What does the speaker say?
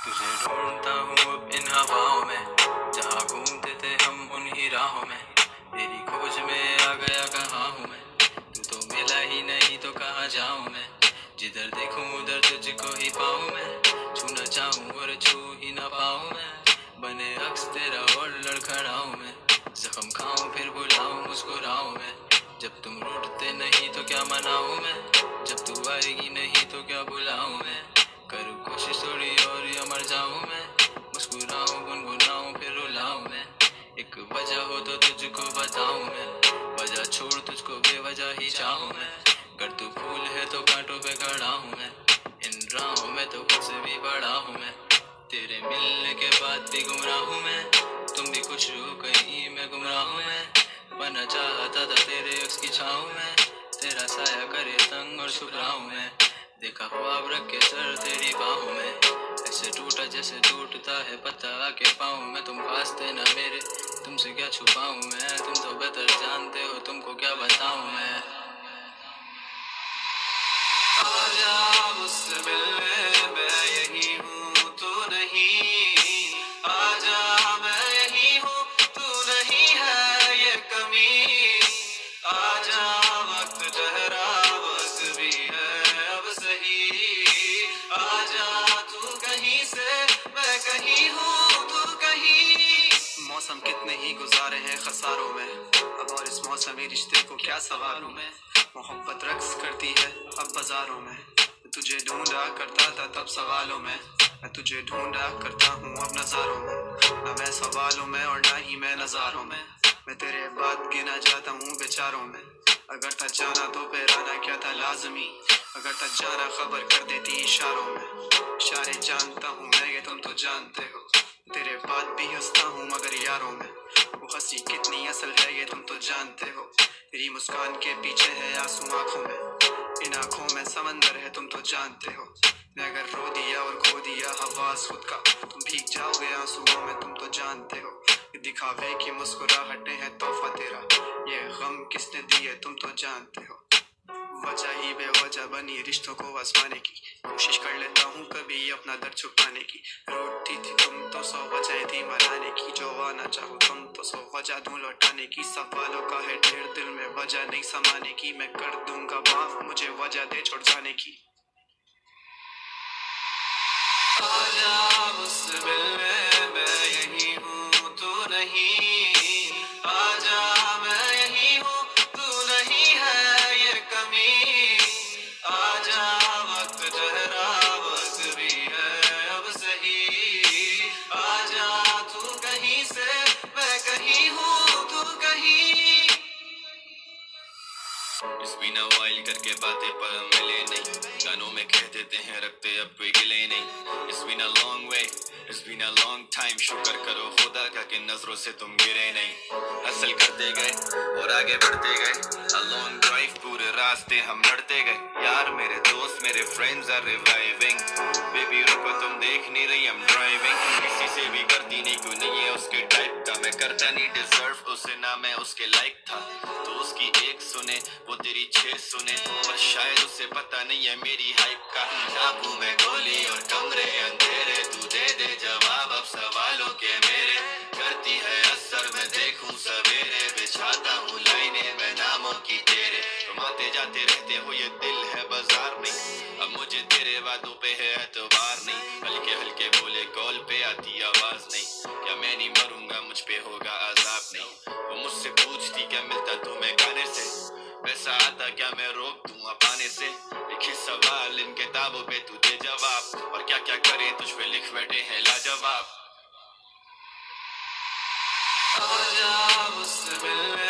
तुझे ढूंढता हूँ अब इन हवाओं में, जहाँ घूमते थे हम उन्हीं राहों में। तेरी खोज में आ गया कहाँ हूँ मैं, तू तो मिला ही नहीं तो कहाँ जाऊँ मैं। जिधर देखूँ उधर तुझको ही पाऊँ मैं, छूना चाहूँ और छू ही ना पाऊँ मैं। बने अक्स तेरा और लड़खड़ाऊँ मैं, जख्म खाऊँ फिर बुलाऊँ मुस्कुराऊँ मैं। जब तुम रूठते नहीं तो क्या मनाऊँ मैं, जब तू आएगी नहीं तो क्या बुलाऊँ मैं। करूँ कोशिश थोड़ी और या मर जाऊँ मैं, मुस्कुराऊँ गुनगुनाऊँ फिर रुलाऊँ मैं। एक वजह हो तो तुझको बताऊँ मैं, वजह छोड़ तुझको बेवजह ही चाहूँ मैं। अगर तू फूल है तो कांटों पे खड़ा हूँ मैं, इन राहों में तो खुद से भी बड़ा हूँ मैं। तेरे मिलने के बाद भी गुमराह हूँ मैं, तुम भी खुश हो कहीं मैं गुमराह हूँ मैं। बनना चाहता था तेरे अक्स की छाँव में, तेरा साया करे तंग और छुपराऊँ मैं। देखा ख्वाब रख के सर तेरी बाहों में, ऐसे टूटा जैसे टूटता है पत्ता आके पाऊँ मैं। तुम पास थे ना मेरे, तुमसे क्या छुपाऊँ मैं, तुम तो बेहतर जानते हो तुमको क्या बताऊँ मैं। आजा मुझसे मिलने मैं यही हूँ तू नहीं, आजा मैं यही हूँ तू नहीं है ये कमी। आजा वक्त ठहरा वक्त भी है अब सही, आजा तू कहीं से मैं कहीं हूँ तू कहीं। मौसम कितने ही गुजारे हैं खसारों में, अब और इस मौसमी रिश्ते को क्या सवारूं मैं। मोहब्बत रक्स करती है अब बाजारों में, मैं तुझे ढूंढा करता था तब सवालों में। मैं तुझे ढूंढा करता हूँ अब नजारों में, ना मैं सवालों में और ना ही मैं नजारों में। मैं तेरे बाद गिना जाता हूँ बेचारों में, अगर था जाना तो फिर आना क्या था लाजमी, अगर था जाना खबर कर देती इशारों में। इशारे जानता हूँ मैं ये तुम तो जानते हो, तेरे बाद भी हंसता हूँ मगर यारों में। वो हंसी कितनी असल है ये तुम तो जानते हो, तेरी मुस्कान के पीछे है आंसू आंखों में। इन आंखों में समंदर है तुम तो जानते हो, मैं अगर रो दिया और खो दिया हवास खुद का, तुम भीग जाओगे आंसुओं में तुम तो जानते हो। ये दिखावे की मुस्कुराहटें हैं तोहफा तेरा, ये गम किसने दिए तुम तो जानते हो। वजह ही बेवजह बनी रिश्तों को आजमाने की, कोशिश कर लेता हूँ कभी अपना दर्द छुपाने की। रोती थी तुम तो 100 वजह थी मनाने की, जो आना चाहो तुम तो 100 वजह दूं लौटाने की। सवालों का है ढेर दिल में वजह नहीं समाने की, मैं कर दूंगा माफ मुझे वजह दे छोड़ जाने की। आजा मुझसे मिलने मैं यही हूँ तू नहीं, आजा मैं यही हूँ तू नहीं है ये कमी। आजा वक्त ठहरा वक्त भी है अब सही, आजा तू कहीं से मैं कहीं हूँ तू कहीं। It's been a while करके बातें पर हम मिले नहीं, गानों में कह देते हैं रखते अब कोई गिले नहीं। It's been a long way, it's been a long time, शुक्र करो खुदा का कि नजरों से तुम गिरे नहीं। हसल करते गए और आगे बढ़ते गए, a long drive पूरे रास्ते हम लड़ते गए। यार मेरे दोस्त मेरे friends are reviving, baby रुको तुम देख नहीं रही I'm driving। किसी से भी करती नहीं क्यों नहीं है उसके टाइप का, मैं करता नहीं डिजर्व उसे ना मैं उसके लायक था। तो उसकी एक सुने वो तेरी 6 सुने, पर शायद उसे पता नहीं है मेरी हाइप का। आंखों में गोली और कमरे अंधेरे, तू दे दे जवाब अब सवालों के मेरे। करती है असर मैं देखूं सवेरे, बिछाता हूँ लाइनें मैं नामों की तेरे। तुम आते जाते रहते हो ये दिल है बाजार नहीं, अब मुझे तेरे वादों पे है एतबार नहीं। हल्के हल्के बोले कॉल पे आती आवाज नहीं, क्या मैं नहीं मरूंगा मुझ पे होगा अजाब नहीं। वो मुझसे पूछती क्या मिलता तुम्हें गाने से, वैसा आता क्या मैं रोक दूं पाने से। लिखे सवाल इन किताबों पे तू दे जवाब, और क्या क्या करे तुझ पे लिख बैठे हैं लाजवाब। आजा मुझसे मिलने